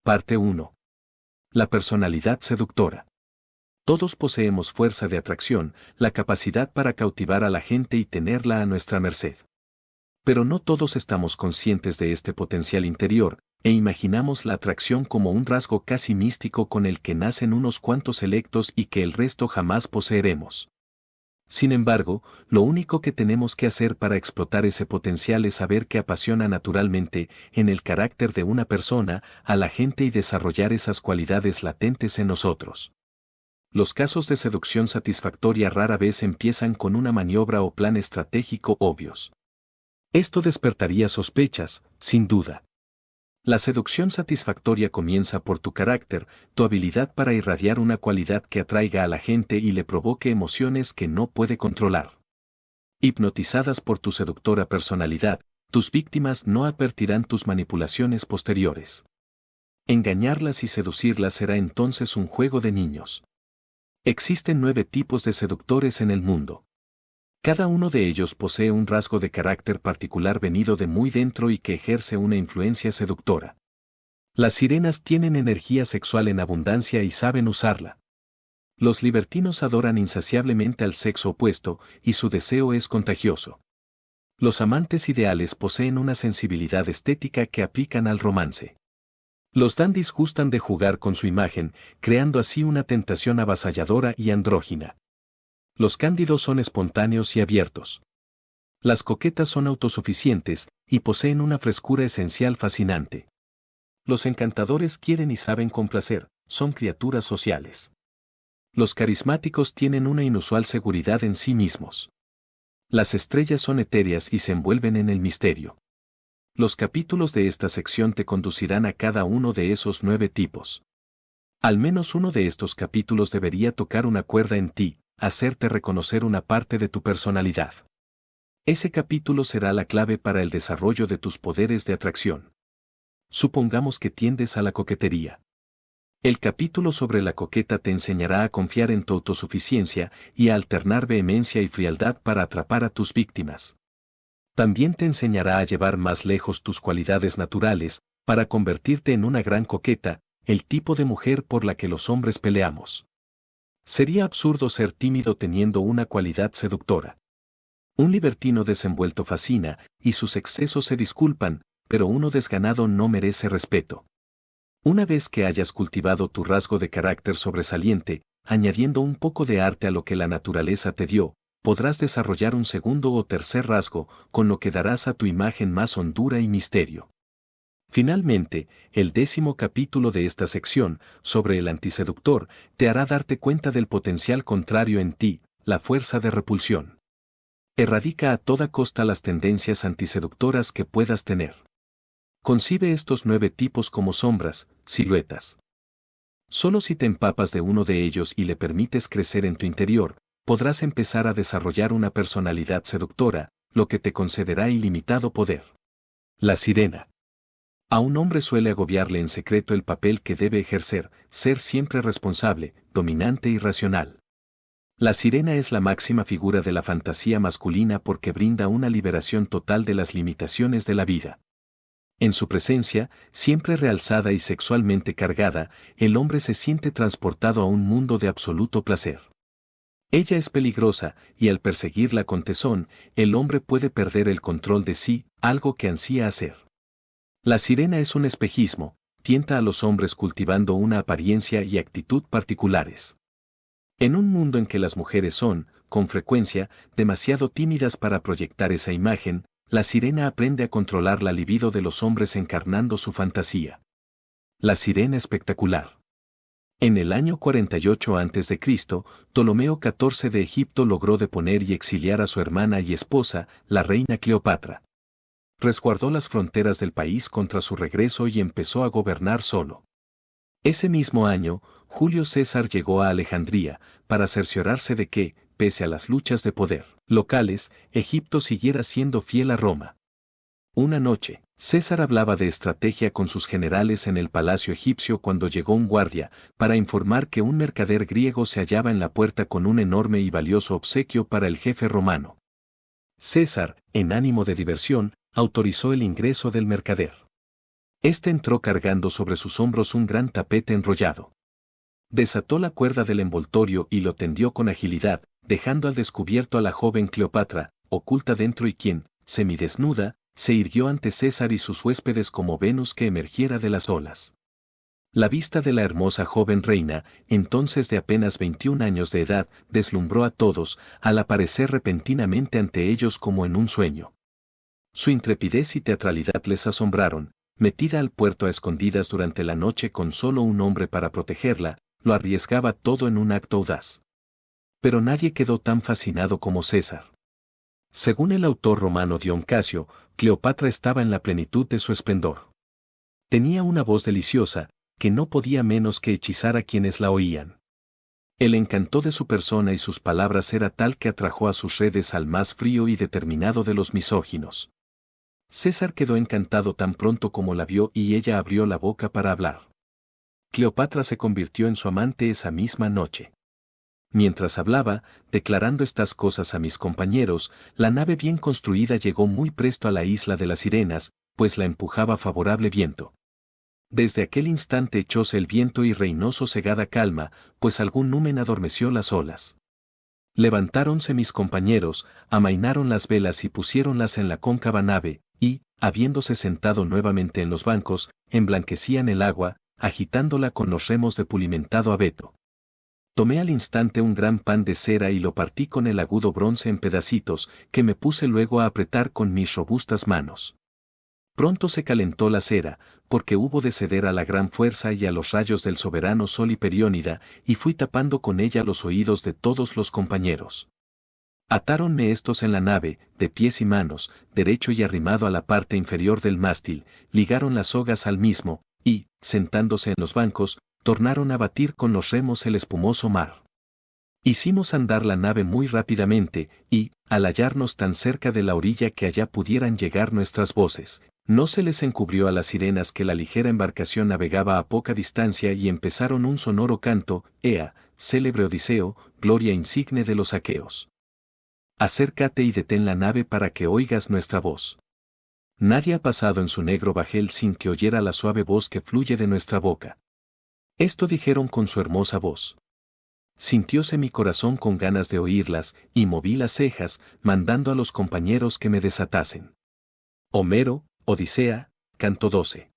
Parte 1. La personalidad seductora. Todos poseemos fuerza de atracción, la capacidad para cautivar a la gente y tenerla a nuestra merced. Pero no todos estamos conscientes de este potencial interior, e imaginamos la atracción como un rasgo casi místico con el que nacen unos cuantos selectos y que el resto jamás poseeremos. Sin embargo, lo único que tenemos que hacer para explotar ese potencial es saber qué apasiona naturalmente en el carácter de una persona, a la gente y desarrollar esas cualidades latentes en nosotros. Los casos de seducción satisfactoria rara vez empiezan con una maniobra o plan estratégico obvios. Esto despertaría sospechas, sin duda. La seducción satisfactoria comienza por tu carácter, tu habilidad para irradiar una cualidad que atraiga a la gente y le provoque emociones que no puede controlar. Hipnotizadas por tu seductora personalidad, tus víctimas no advertirán tus manipulaciones posteriores. Engañarlas y seducirlas será entonces un juego de niños. Existen 9 tipos de seductores en el mundo. Cada uno de ellos posee un rasgo de carácter particular venido de muy dentro y que ejerce una influencia seductora. Las sirenas tienen energía sexual en abundancia y saben usarla. Los libertinos adoran insaciablemente al sexo opuesto y su deseo es contagioso. Los amantes ideales poseen una sensibilidad estética que aplican al romance. Los dandis gustan de jugar con su imagen, creando así una tentación avasalladora y andrógina. Los cándidos son espontáneos y abiertos. Las coquetas son autosuficientes y poseen una frescura esencial fascinante. Los encantadores quieren y saben complacer, son criaturas sociales. Los carismáticos tienen una inusual seguridad en sí mismos. Las estrellas son etéreas y se envuelven en el misterio. Los capítulos de esta sección te conducirán a cada uno de esos 9 tipos. Al menos uno de estos capítulos debería tocar una cuerda en ti, hacerte reconocer una parte de tu personalidad. Ese capítulo será la clave para el desarrollo de tus poderes de atracción. Supongamos que tiendes a la coquetería. El capítulo sobre la coqueta te enseñará a confiar en tu autosuficiencia y a alternar vehemencia y frialdad para atrapar a tus víctimas. También te enseñará a llevar más lejos tus cualidades naturales, para convertirte en una gran coqueta, el tipo de mujer por la que los hombres peleamos. Sería absurdo ser tímido teniendo una cualidad seductora. Un libertino desenvuelto fascina, y sus excesos se disculpan, pero uno desganado no merece respeto. Una vez que hayas cultivado tu rasgo de carácter sobresaliente, añadiendo un poco de arte a lo que la naturaleza te dio, podrás desarrollar un segundo o tercer rasgo, con lo que darás a tu imagen más hondura y misterio. Finalmente, el 10º capítulo de esta sección, sobre el antiseductor, te hará darte cuenta del potencial contrario en ti, la fuerza de repulsión. Erradica a toda costa las tendencias antiseductoras que puedas tener. Concibe estos 9 tipos como sombras, siluetas. Solo si te empapas de uno de ellos y le permites crecer en tu interior, podrás empezar a desarrollar una personalidad seductora, lo que te concederá ilimitado poder. La sirena. A un hombre suele agobiarle en secreto el papel que debe ejercer, ser siempre responsable, dominante y racional. La sirena es la máxima figura de la fantasía masculina porque brinda una liberación total de las limitaciones de la vida. En su presencia, siempre realzada y sexualmente cargada, el hombre se siente transportado a un mundo de absoluto placer. Ella es peligrosa, y al perseguirla con tesón, el hombre puede perder el control de sí, algo que ansía hacer. La sirena es un espejismo, tienta a los hombres cultivando una apariencia y actitud particulares. En un mundo en que las mujeres son, con frecuencia, demasiado tímidas para proyectar esa imagen, la sirena aprende a controlar la libido de los hombres encarnando su fantasía. La sirena espectacular. En el año 48 a.C., Ptolomeo XIV de Egipto logró deponer y exiliar a su hermana y esposa, la reina Cleopatra. Resguardó las fronteras del país contra su regreso y empezó a gobernar solo. Ese mismo año, Julio César llegó a Alejandría, para cerciorarse de que, pese a las luchas de poder locales, Egipto siguiera siendo fiel a Roma. Una noche, César hablaba de estrategia con sus generales en el palacio egipcio cuando llegó un guardia, para informar que un mercader griego se hallaba en la puerta con un enorme y valioso obsequio para el jefe romano. César, en ánimo de diversión, autorizó el ingreso del mercader. Este entró cargando sobre sus hombros un gran tapete enrollado. Desató la cuerda del envoltorio y lo tendió con agilidad, dejando al descubierto a la joven Cleopatra, oculta dentro y quien, semidesnuda, se irguió ante César y sus huéspedes como Venus que emergiera de las olas. La vista de la hermosa joven reina, entonces de apenas 21 años de edad, deslumbró a todos, al aparecer repentinamente ante ellos como en un sueño. Su intrepidez y teatralidad les asombraron. Metida al puerto a escondidas durante la noche con solo un hombre para protegerla, lo arriesgaba todo en un acto audaz. Pero nadie quedó tan fascinado como César. Según el autor romano Dion Casio, Cleopatra estaba en la plenitud de su esplendor. Tenía una voz deliciosa, que no podía menos que hechizar a quienes la oían. El encanto de su persona y sus palabras era tal que atrajo a sus redes al más frío y determinado de los misóginos. César quedó encantado tan pronto como la vio y ella abrió la boca para hablar. Cleopatra se convirtió en su amante esa misma noche. Mientras hablaba, declarando estas cosas a mis compañeros, la nave bien construida llegó muy presto a la isla de las Sirenas, pues la empujaba favorable viento. Desde aquel instante echóse el viento y reinó sosegada calma, pues algún numen adormeció las olas. Levantáronse mis compañeros, amainaron las velas y pusiéronlas en la cóncava nave, y, habiéndose sentado nuevamente en los bancos, emblanquecían el agua, agitándola con los remos de pulimentado abeto. Tomé al instante un gran pan de cera y lo partí con el agudo bronce en pedacitos, que me puse luego a apretar con mis robustas manos. Pronto se calentó la cera, porque hubo de ceder a la gran fuerza y a los rayos del soberano sol Hiperiónida, y fui tapando con ella los oídos de todos los compañeros. Atáronme estos en la nave, de pies y manos, derecho y arrimado a la parte inferior del mástil, ligaron las sogas al mismo, y, sentándose en los bancos, tornaron a batir con los remos el espumoso mar. Hicimos andar la nave muy rápidamente, y, al hallarnos tan cerca de la orilla que allá pudieran llegar nuestras voces, no se les encubrió a las sirenas que la ligera embarcación navegaba a poca distancia y empezaron un sonoro canto: Ea, célebre Odiseo, gloria insigne de los aqueos. Acércate y detén la nave para que oigas nuestra voz. Nadie ha pasado en su negro bajel sin que oyera la suave voz que fluye de nuestra boca. Esto dijeron con su hermosa voz. Sintióse mi corazón con ganas de oírlas, y moví las cejas, mandando a los compañeros que me desatasen. Homero, Odisea, canto 12.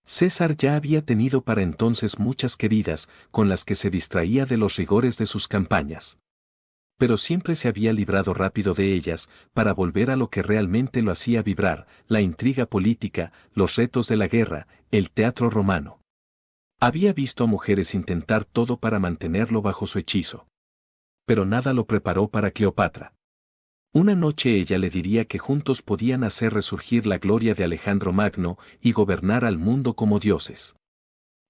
César ya había tenido para entonces muchas queridas, con las que se distraía de los rigores de sus campañas. Pero siempre se había librado rápido de ellas, para volver a lo que realmente lo hacía vibrar: la intriga política, los retos de la guerra, el teatro romano. Había visto a mujeres intentar todo para mantenerlo bajo su hechizo. Pero nada lo preparó para Cleopatra. Una noche ella le diría que juntos podían hacer resurgir la gloria de Alejandro Magno y gobernar al mundo como dioses.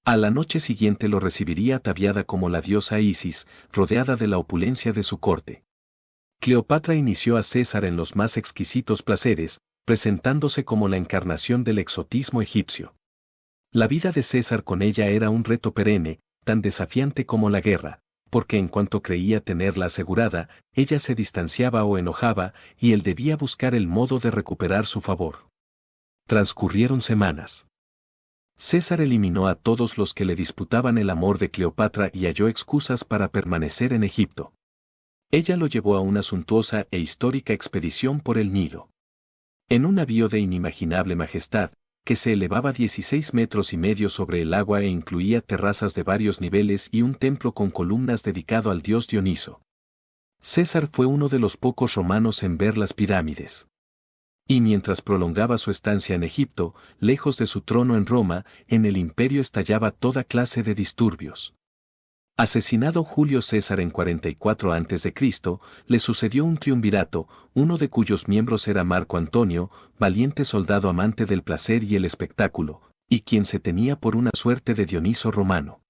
A la noche siguiente lo recibiría ataviada como la diosa Isis, rodeada de la opulencia de su corte. Cleopatra inició a César en los más exquisitos placeres, presentándose como la encarnación del exotismo egipcio. La vida de César con ella era un reto perenne, tan desafiante como la guerra, porque en cuanto creía tenerla asegurada, ella se distanciaba o enojaba, y él debía buscar el modo de recuperar su favor. Transcurrieron semanas. César eliminó a todos los que le disputaban el amor de Cleopatra y halló excusas para permanecer en Egipto. Ella lo llevó a una suntuosa e histórica expedición por el Nilo. En un navío de inimaginable majestad, que se elevaba 16 metros y medio sobre el agua e incluía terrazas de varios niveles y un templo con columnas dedicado al dios Dioniso. César fue uno de los pocos romanos en ver las pirámides. Y mientras prolongaba su estancia en Egipto, lejos de su trono en Roma, en el imperio estallaba toda clase de disturbios. Asesinado Julio César en 44 a.C., le sucedió un triunvirato, uno de cuyos miembros era Marco Antonio, valiente soldado amante del placer y el espectáculo, y quien se tenía por una suerte de Dioniso romano.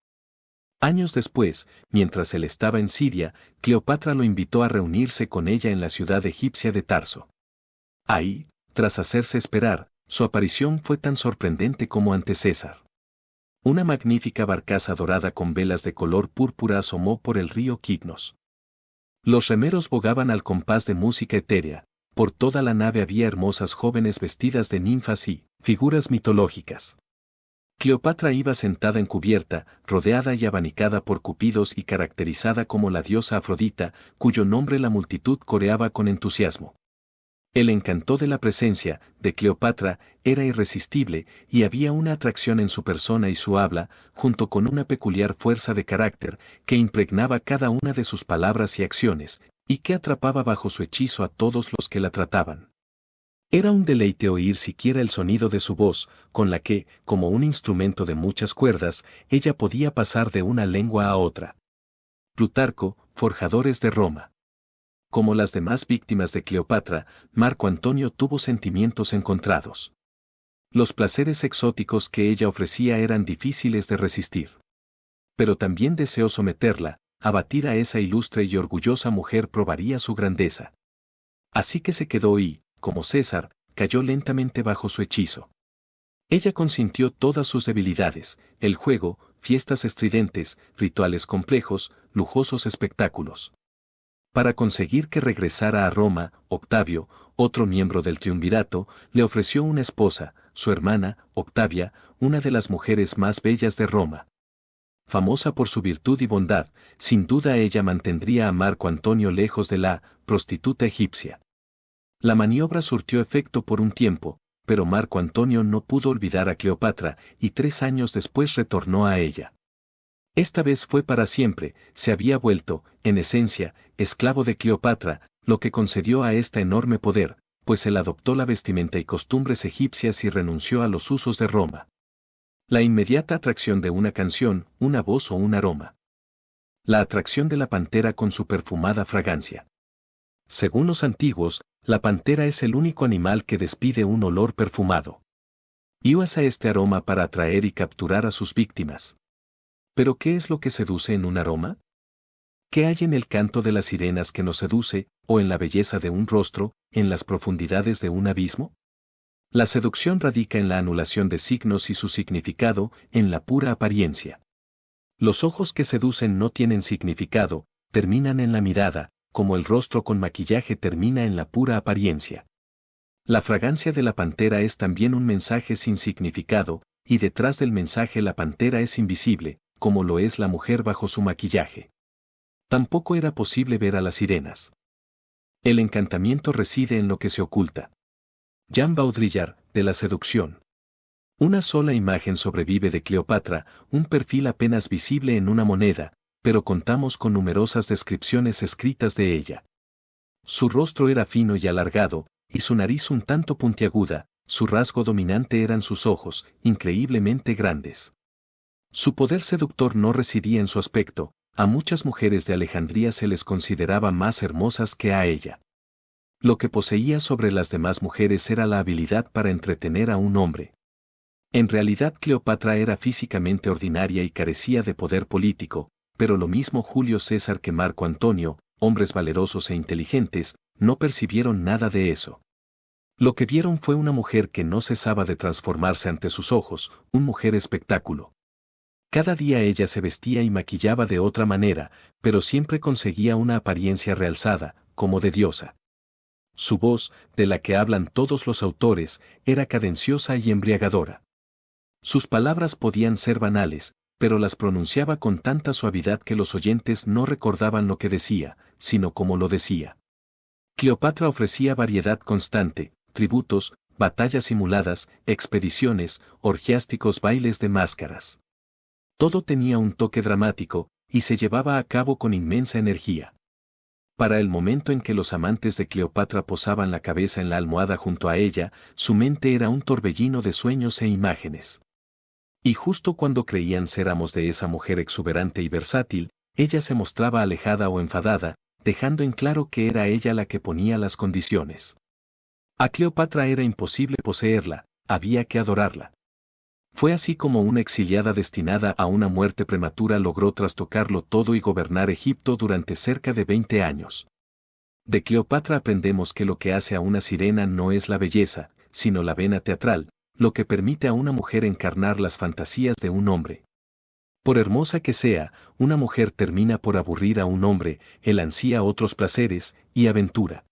Años después, mientras él estaba en Siria, Cleopatra lo invitó a reunirse con ella en la ciudad egipcia de Tarso. Ahí, tras hacerse esperar, su aparición fue tan sorprendente como ante César. Una magnífica barcaza dorada con velas de color púrpura asomó por el río Kidnos. Los remeros bogaban al compás de música etérea, por toda la nave había hermosas jóvenes vestidas de ninfas y figuras mitológicas. Cleopatra iba sentada en cubierta, rodeada y abanicada por cupidos y caracterizada como la diosa Afrodita, cuyo nombre la multitud coreaba con entusiasmo. El encanto de la presencia de Cleopatra era irresistible y había una atracción en su persona y su habla, junto con una peculiar fuerza de carácter que impregnaba cada una de sus palabras y acciones, y que atrapaba bajo su hechizo a todos los que la trataban. Era un deleite oír siquiera el sonido de su voz, con la que, como un instrumento de muchas cuerdas, ella podía pasar de una lengua a otra. Plutarco, Forjadores de Roma. Como las demás víctimas de Cleopatra, Marco Antonio tuvo sentimientos encontrados. Los placeres exóticos que ella ofrecía eran difíciles de resistir. Pero también deseó someterla, abatir a esa ilustre y orgullosa mujer probaría su grandeza. Así que se quedó y, como César, cayó lentamente bajo su hechizo. Ella consintió todas sus debilidades, el juego, fiestas estridentes, rituales complejos, lujosos espectáculos. Para conseguir que regresara a Roma, Octavio, otro miembro del triunvirato, le ofreció una esposa, su hermana, Octavia, una de las mujeres más bellas de Roma. Famosa por su virtud y bondad, sin duda ella mantendría a Marco Antonio lejos de la prostituta egipcia. La maniobra surtió efecto por un tiempo, pero Marco Antonio no pudo olvidar a Cleopatra y 3 años después retornó a ella. Esta vez fue para siempre, se había vuelto, en esencia, esclavo de Cleopatra, lo que concedió a esta enorme poder, pues él adoptó la vestimenta y costumbres egipcias y renunció a los usos de Roma. La inmediata atracción de una canción, una voz o un aroma. La atracción de la pantera con su perfumada fragancia. Según los antiguos, la pantera es el único animal que despide un olor perfumado. Y usa este aroma para atraer y capturar a sus víctimas. ¿Pero qué es lo que seduce en un aroma? ¿Qué hay en el canto de las sirenas que nos seduce, o en la belleza de un rostro, en las profundidades de un abismo? La seducción radica en la anulación de signos y su significado, en la pura apariencia. Los ojos que seducen no tienen significado, terminan en la mirada, como el rostro con maquillaje termina en la pura apariencia. La fragancia de la pantera es también un mensaje sin significado, y detrás del mensaje la pantera es invisible, como lo es la mujer bajo su maquillaje. Tampoco era posible ver a las sirenas. El encantamiento reside en lo que se oculta. Jean Baudrillard, de la seducción. Una sola imagen sobrevive de Cleopatra, un perfil apenas visible en una moneda, pero contamos con numerosas descripciones escritas de ella. Su rostro era fino y alargado, y su nariz un tanto puntiaguda, su rasgo dominante eran sus ojos, increíblemente grandes. Su poder seductor no residía en su aspecto, a muchas mujeres de Alejandría se les consideraba más hermosas que a ella. Lo que poseía sobre las demás mujeres era la habilidad para entretener a un hombre. En realidad Cleopatra era físicamente ordinaria y carecía de poder político, pero lo mismo Julio César que Marco Antonio, hombres valerosos e inteligentes, no percibieron nada de eso. Lo que vieron fue una mujer que no cesaba de transformarse ante sus ojos, una mujer espectáculo. Cada día ella se vestía y maquillaba de otra manera, pero siempre conseguía una apariencia realzada, como de diosa. Su voz, de la que hablan todos los autores, era cadenciosa y embriagadora. Sus palabras podían ser banales, pero las pronunciaba con tanta suavidad que los oyentes no recordaban lo que decía, sino cómo lo decía. Cleopatra ofrecía variedad constante, tributos, batallas simuladas, expediciones, orgiásticos bailes de máscaras. Todo tenía un toque dramático, y se llevaba a cabo con inmensa energía. Para el momento en que los amantes de Cleopatra posaban la cabeza en la almohada junto a ella, su mente era un torbellino de sueños e imágenes. Y justo cuando creían ser amos de esa mujer exuberante y versátil, ella se mostraba alejada o enfadada, dejando en claro que era ella la que ponía las condiciones. A Cleopatra era imposible poseerla, había que adorarla. Fue así como una exiliada destinada a una muerte prematura logró trastocarlo todo y gobernar Egipto durante cerca de 20 años. De Cleopatra aprendemos que lo que hace a una sirena no es la belleza, sino la vena teatral, lo que permite a una mujer encarnar las fantasías de un hombre. Por hermosa que sea, una mujer termina por aburrir a un hombre, él ansía otros placeres y aventura.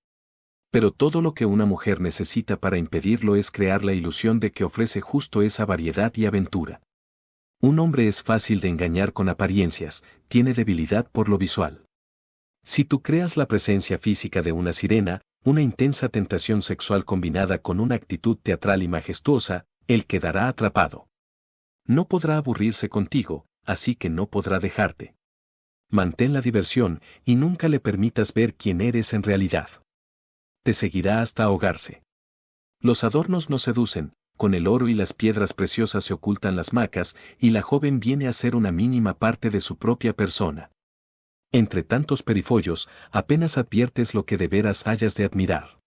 Pero todo lo que una mujer necesita para impedirlo es crear la ilusión de que ofrece justo esa variedad y aventura. Un hombre es fácil de engañar con apariencias, tiene debilidad por lo visual. Si tú creas la presencia física de una sirena, una intensa tentación sexual combinada con una actitud teatral y majestuosa, él quedará atrapado. No podrá aburrirse contigo, así que no podrá dejarte. Mantén la diversión y nunca le permitas ver quién eres en realidad. Te seguirá hasta ahogarse. Los adornos no seducen, con el oro y las piedras preciosas se ocultan las macas, y la joven viene a ser una mínima parte de su propia persona. Entre tantos perifollos, apenas adviertes lo que de veras hayas de admirar.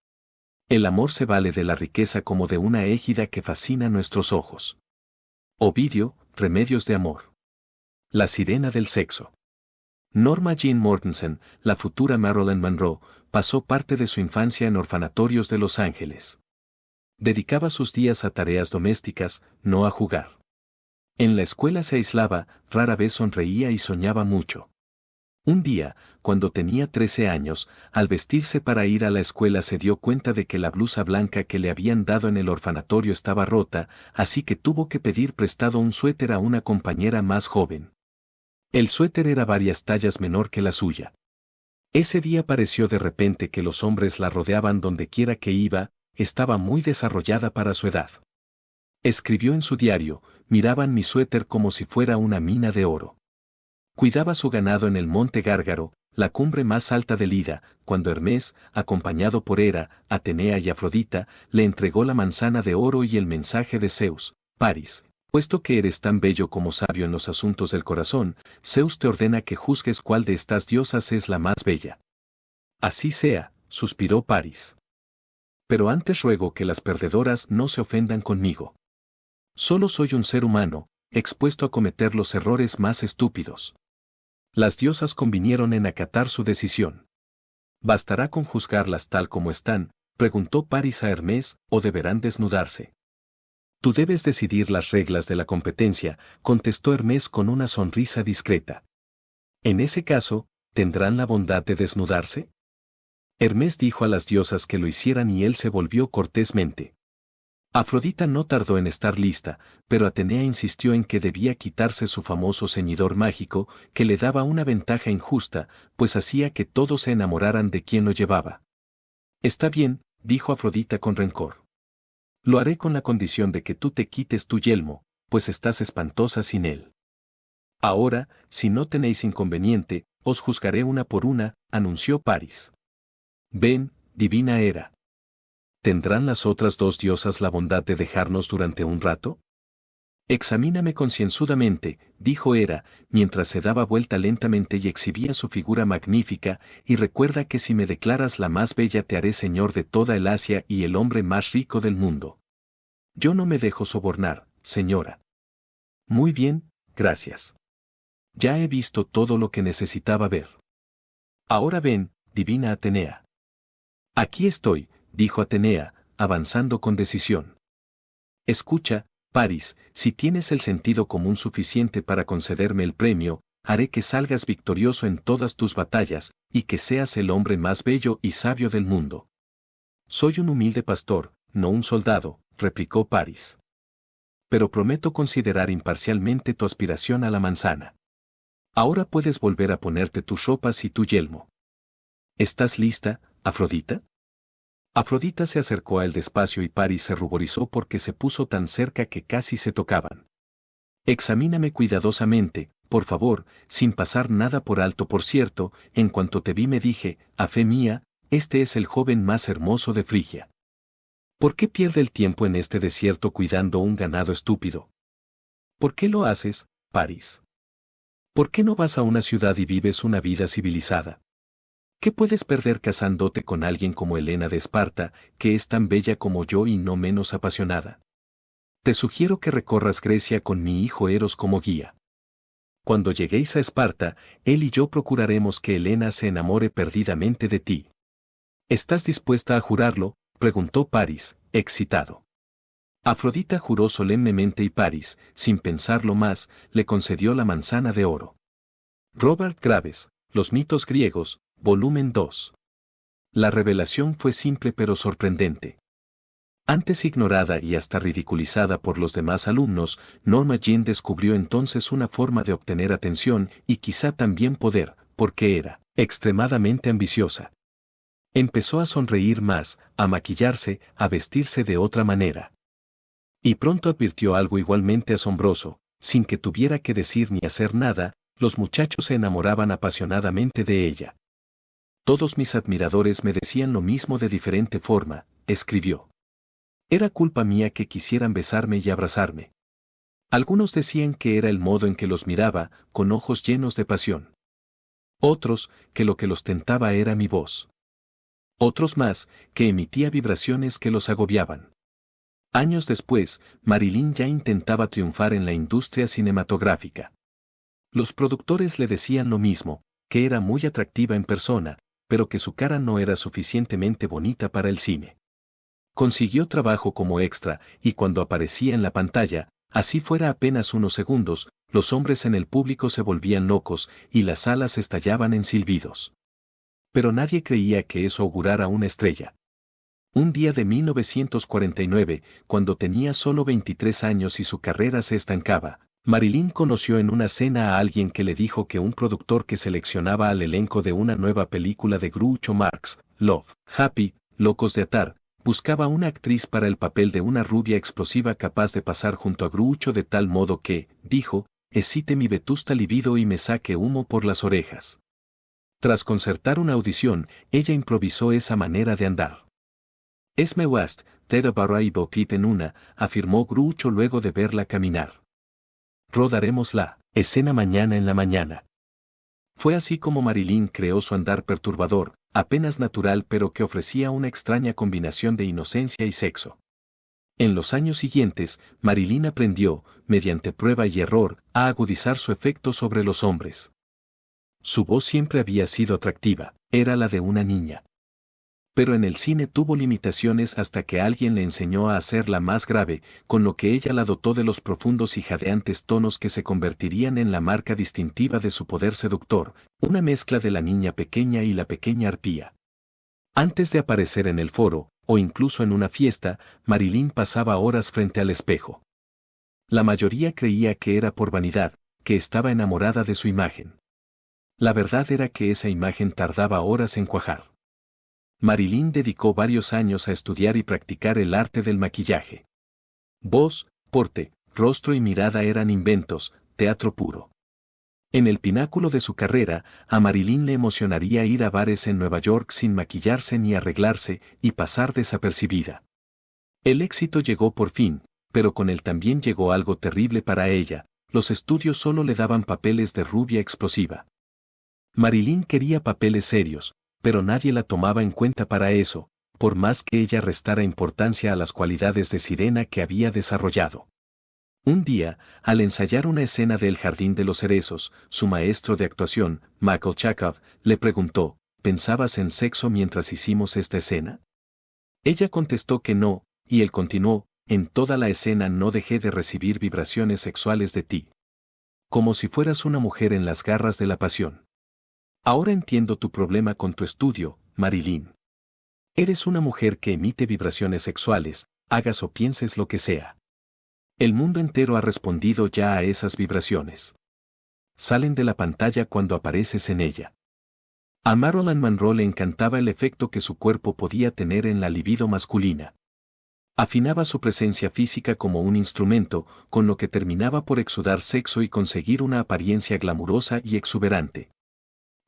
El amor se vale de la riqueza como de una égida que fascina nuestros ojos. Ovidio, Remedios de amor. La sirena del sexo. Norma Jean Mortensen, la futura Marilyn Monroe, pasó parte de su infancia en orfanatorios de Los Ángeles. Dedicaba sus días a tareas domésticas, no a jugar. En la escuela se aislaba, rara vez sonreía y soñaba mucho. Un día, cuando tenía 13 años, al vestirse para ir a la escuela se dio cuenta de que la blusa blanca que le habían dado en el orfanatorio estaba rota, así que tuvo que pedir prestado un suéter a una compañera más joven. El suéter era varias tallas menor que la suya. Ese día pareció de repente que los hombres la rodeaban donde quiera que iba, estaba muy desarrollada para su edad. Escribió en su diario, miraban mi suéter como si fuera una mina de oro. Cuidaba su ganado en el monte Gárgaro, la cumbre más alta del Ida, cuando Hermes, acompañado por Hera, Atenea y Afrodita, le entregó la manzana de oro y el mensaje de Zeus, Paris. Puesto que eres tan bello como sabio en los asuntos del corazón, Zeus te ordena que juzgues cuál de estas diosas es la más bella. Así sea, suspiró Paris. Pero antes ruego que las perdedoras no se ofendan conmigo. Solo soy un ser humano, expuesto a cometer los errores más estúpidos. Las diosas convinieron en acatar su decisión. ¿Bastará con juzgarlas tal como están?, preguntó Paris a Hermes, ¿o deberán desnudarse? Tú debes decidir las reglas de la competencia, contestó Hermes con una sonrisa discreta. En ese caso, ¿tendrán la bondad de desnudarse? Hermes dijo a las diosas que lo hicieran y él se volvió cortésmente. Afrodita no tardó en estar lista, pero Atenea insistió en que debía quitarse su famoso ceñidor mágico, que le daba una ventaja injusta, pues hacía que todos se enamoraran de quien lo llevaba. Está bien, dijo Afrodita con rencor. Lo haré con la condición de que tú te quites tu yelmo, pues estás espantosa sin él. Ahora, si no tenéis inconveniente, os juzgaré una por una, anunció Paris. Ven, divina Hera. ¿Tendrán las otras dos diosas la bondad de dejarnos durante un rato? Examíname concienzudamente, dijo Hera, mientras se daba vuelta lentamente y exhibía su figura magnífica, y recuerda que si me declaras la más bella te haré señor de toda el Asia y el hombre más rico del mundo. Yo no me dejo sobornar, señora. Muy bien, gracias. Ya he visto todo lo que necesitaba ver. Ahora ven, divina Atenea. Aquí estoy, dijo Atenea, avanzando con decisión. Escucha, Paris, si tienes el sentido común suficiente para concederme el premio, haré que salgas victorioso en todas tus batallas, y que seas el hombre más bello y sabio del mundo. Soy un humilde pastor, no un soldado, replicó Paris. Pero prometo considerar imparcialmente tu aspiración a la manzana. Ahora puedes volver a ponerte tus ropas y tu yelmo. ¿Estás lista, Afrodita? Afrodita se acercó a él despacio y Paris se ruborizó porque se puso tan cerca que casi se tocaban. Examíname cuidadosamente, por favor, sin pasar nada por alto. Por cierto, en cuanto te vi me dije, a fe mía, este es el joven más hermoso de Frigia. ¿Por qué pierde el tiempo en este desierto cuidando un ganado estúpido? ¿Por qué lo haces, Paris? ¿Por qué no vas a una ciudad y vives una vida civilizada? ¿Qué puedes perder casándote con alguien como Helena de Esparta, que es tan bella como yo y no menos apasionada? Te sugiero que recorras Grecia con mi hijo Eros como guía. Cuando lleguéis a Esparta, él y yo procuraremos que Helena se enamore perdidamente de ti. ¿Estás dispuesta a jurarlo?, preguntó Paris, excitado. Afrodita juró solemnemente y Paris, sin pensarlo más, le concedió la manzana de oro. Robert Graves, Los mitos griegos, volumen 2. La revelación fue simple pero sorprendente. Antes ignorada y hasta ridiculizada por los demás alumnos, Norma Jean descubrió entonces una forma de obtener atención y quizá también poder, porque era extremadamente ambiciosa. Empezó a sonreír más, a maquillarse, a vestirse de otra manera. Y pronto advirtió algo igualmente asombroso: sin que tuviera que decir ni hacer nada, los muchachos se enamoraban apasionadamente de ella. Todos mis admiradores me decían lo mismo de diferente forma, escribió. Era culpa mía que quisieran besarme y abrazarme. Algunos decían que era el modo en que los miraba, con ojos llenos de pasión. Otros, que lo que los tentaba era mi voz. Otros más, que emitía vibraciones que los agobiaban. Años después, Marilyn ya intentaba triunfar en la industria cinematográfica. Los productores le decían lo mismo, que era muy atractiva en persona, pero que su cara no era suficientemente bonita para el cine. Consiguió trabajo como extra, y cuando aparecía en la pantalla, así fuera apenas unos segundos, los hombres en el público se volvían locos y las salas estallaban en silbidos. Pero nadie creía que eso augurara una estrella. Un día de 1949, cuando tenía solo 23 años y su carrera se estancaba, Marilyn conoció en una cena a alguien que le dijo que un productor que seleccionaba al elenco de una nueva película de Groucho Marx, Love, Happy, Locos de Atar, buscaba una actriz para el papel de una rubia explosiva capaz de pasar junto a Groucho de tal modo que, dijo, excite mi vetusta libido y me saque humo por las orejas. Tras concertar una audición, ella improvisó esa manera de andar. Esme West, Ted Barra y Bokit en una, afirmó Groucho luego de verla caminar. Rodaremos la escena mañana en la mañana. Fue así como Marilyn creó su andar perturbador, apenas natural pero que ofrecía una extraña combinación de inocencia y sexo. En los años siguientes, Marilyn aprendió, mediante prueba y error, a agudizar su efecto sobre los hombres. Su voz siempre había sido atractiva, era la de una niña. Pero en el cine tuvo limitaciones hasta que alguien le enseñó a hacerla más grave, con lo que ella la dotó de los profundos y jadeantes tonos que se convertirían en la marca distintiva de su poder seductor, una mezcla de la niña pequeña y la pequeña arpía. Antes de aparecer en el foro, o incluso en una fiesta, Marilyn pasaba horas frente al espejo. La mayoría creía que era por vanidad, que estaba enamorada de su imagen. La verdad era que esa imagen tardaba horas en cuajar. Marilyn dedicó varios años a estudiar y practicar el arte del maquillaje. Voz, porte, rostro y mirada eran inventos, teatro puro. En el pináculo de su carrera, a Marilyn le emocionaría ir a bares en Nueva York sin maquillarse ni arreglarse y pasar desapercibida. El éxito llegó por fin, pero con él también llegó algo terrible para ella: los estudios solo le daban papeles de rubia explosiva. Marilyn quería papeles serios, pero nadie la tomaba en cuenta para eso, por más que ella restara importancia a las cualidades de sirena que había desarrollado. Un día, al ensayar una escena de El Jardín de los Cerezos, su maestro de actuación, Michael Chekhov, le preguntó: ¿pensabas en sexo mientras hicimos esta escena? Ella contestó que no, y él continuó: en toda la escena no dejé de recibir vibraciones sexuales de ti. Como si fueras una mujer en las garras de la pasión. Ahora entiendo tu problema con tu estudio, Marilyn. Eres una mujer que emite vibraciones sexuales, hagas o pienses lo que sea. El mundo entero ha respondido ya a esas vibraciones. Salen de la pantalla cuando apareces en ella. A Marilyn Monroe le encantaba el efecto que su cuerpo podía tener en la libido masculina. Afinaba su presencia física como un instrumento, con lo que terminaba por exudar sexo y conseguir una apariencia glamurosa y exuberante.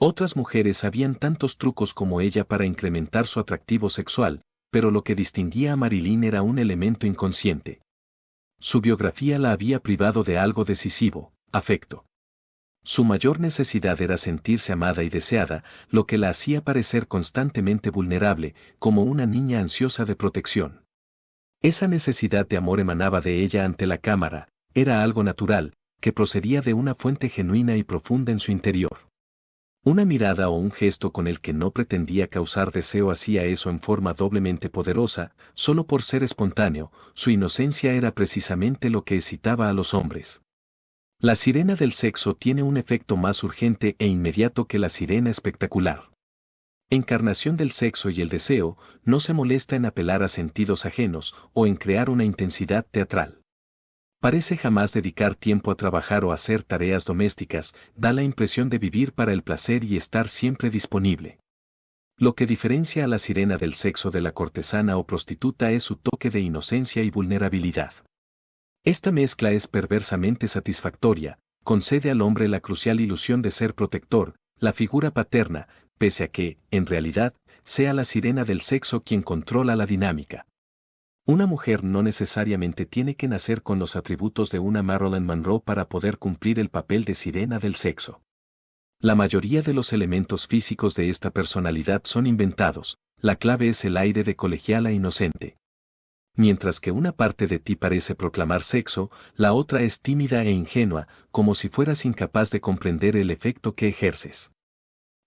Otras mujeres sabían tantos trucos como ella para incrementar su atractivo sexual, pero lo que distinguía a Marilyn era un elemento inconsciente. Su biografía la había privado de algo decisivo: afecto. Su mayor necesidad era sentirse amada y deseada, lo que la hacía parecer constantemente vulnerable, como una niña ansiosa de protección. Esa necesidad de amor emanaba de ella ante la cámara, era algo natural, que procedía de una fuente genuina y profunda en su interior. Una mirada o un gesto con el que no pretendía causar deseo hacía eso en forma doblemente poderosa, solo por ser espontáneo. Su inocencia era precisamente lo que excitaba a los hombres. La sirena del sexo tiene un efecto más urgente e inmediato que la sirena espectacular. Encarnación del sexo y el deseo, no se molesta en apelar a sentidos ajenos o en crear una intensidad teatral. Parece jamás dedicar tiempo a trabajar o hacer tareas domésticas, da la impresión de vivir para el placer y estar siempre disponible. Lo que diferencia a la sirena del sexo de la cortesana o prostituta es su toque de inocencia y vulnerabilidad. Esta mezcla es perversamente satisfactoria, concede al hombre la crucial ilusión de ser protector, la figura paterna, pese a que, en realidad, sea la sirena del sexo quien controla la dinámica. Una mujer no necesariamente tiene que nacer con los atributos de una Marilyn Monroe para poder cumplir el papel de sirena del sexo. La mayoría de los elementos físicos de esta personalidad son inventados, la clave es el aire de colegiala inocente. Mientras que una parte de ti parece proclamar sexo, la otra es tímida e ingenua, como si fueras incapaz de comprender el efecto que ejerces.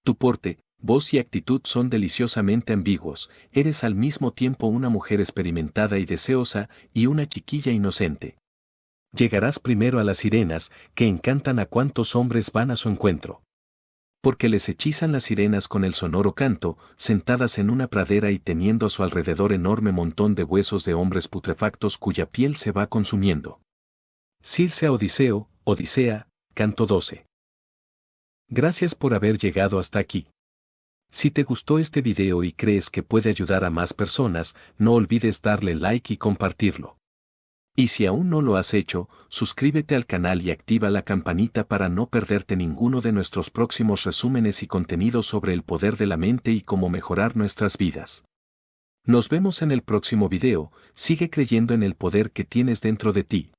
Tu porte, voz y actitud son deliciosamente ambiguos, eres al mismo tiempo una mujer experimentada y deseosa, y una chiquilla inocente. Llegarás primero a las sirenas, que encantan a cuantos hombres van a su encuentro. Porque les hechizan las sirenas con el sonoro canto, sentadas en una pradera y teniendo a su alrededor enorme montón de huesos de hombres putrefactos cuya piel se va consumiendo. Circe a Odiseo, Odisea, canto 12. Gracias por haber llegado hasta aquí. Si te gustó este video y crees que puede ayudar a más personas, no olvides darle like y compartirlo. Y si aún no lo has hecho, suscríbete al canal y activa la campanita para no perderte ninguno de nuestros próximos resúmenes y contenidos sobre el poder de la mente y cómo mejorar nuestras vidas. Nos vemos en el próximo video, sigue creyendo en el poder que tienes dentro de ti.